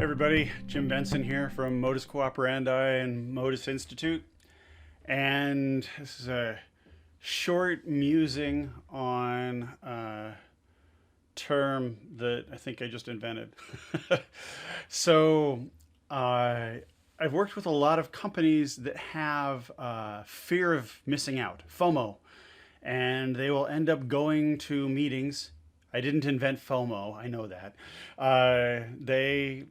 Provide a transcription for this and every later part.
everybody, Jim Benson here from Modus Cooperandi and Modus Institute. And this is a short musing on a term that I think I just invented. So I've worked with a lot of companies that have fear of missing out, FOMO, and they will end up going to meetings. I didn't invent FOMO, I know that. They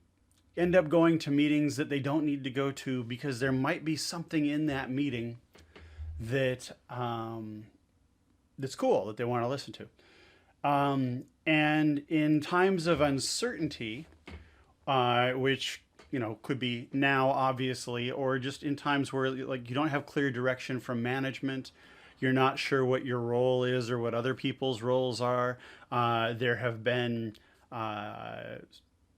end up going to meetings that they don't need to go to because there might be something in that meeting that that's cool that they want to listen to. And in times of uncertainty, which could be now obviously, or just in times where like you don't have clear direction from management, you're not sure what your role is or what other people's roles are. There have been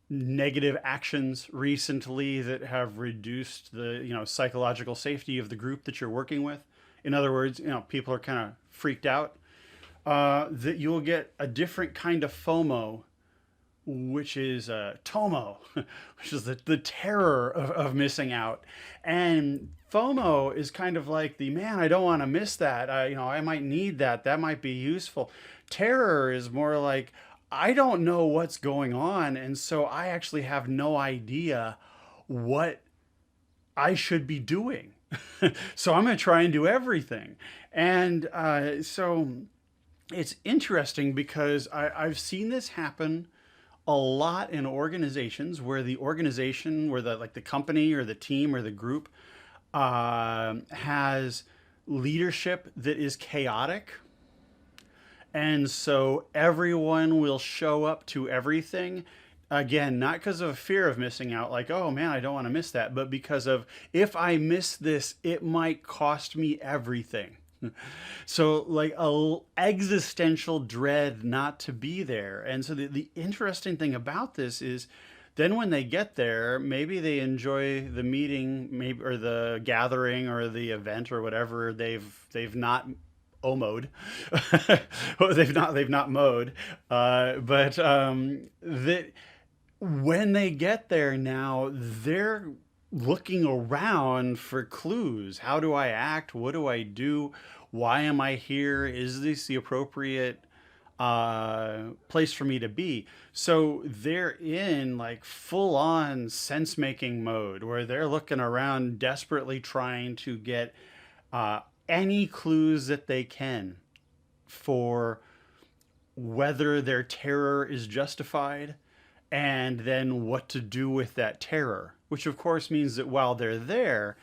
negative actions recently that have reduced the psychological safety of the group that you're working with. In other words, people are kind of freaked out. That you'll get a different kind of FOMO, which is TOMO, which is the terror of missing out. And FOMO is kind of like man, I don't want to miss that. I might need that. That might be useful. Terror is more like, I don't know what's going on, and so I actually have no idea what I should be doing. So I'm going to try and do everything. And so it's interesting because I've seen this happen a lot in organizations where the organization, where the company or the team or the group has leadership that is chaotic. And so everyone will show up to everything. Again, not because of a fear of missing out, like, oh man, I don't want to miss that, but because of, if I miss this, it might cost me everything. So like a existential dread not to be there. And so the interesting thing about this is then when they get there, maybe they enjoy the meeting, maybe, or the gathering or the event or whatever they've not OMO'd. they've not mowed. But that when they get there now, they're looking around for clues. How do I act? What do I do? Why am I here? Is this the appropriate place for me to be? So they're in like full on sense making mode where they're looking around desperately trying to get any clues that they can for whether their terror is justified, and then what to do with that terror, which of course means that while they're there,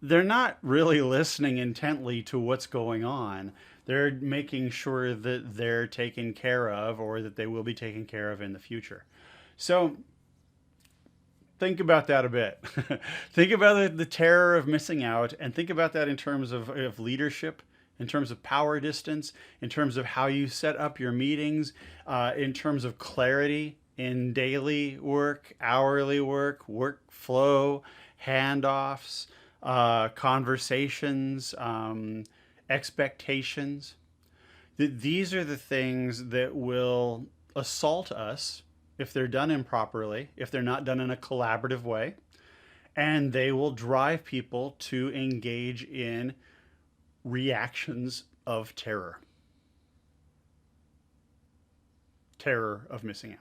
they're not really listening intently to what's going on. They're making sure that they're taken care of, or that they will be taken care of in the future. So think about that a bit. Think about the terror of missing out, and think about that in terms of leadership, in terms of power distance, in terms of how you set up your meetings, in terms of clarity in daily work, hourly work, workflow, handoffs, conversations, expectations. These are the things that will assault us if they're done improperly, if they're not done in a collaborative way, and they will drive people to engage in reactions of terror. Terror of missing out.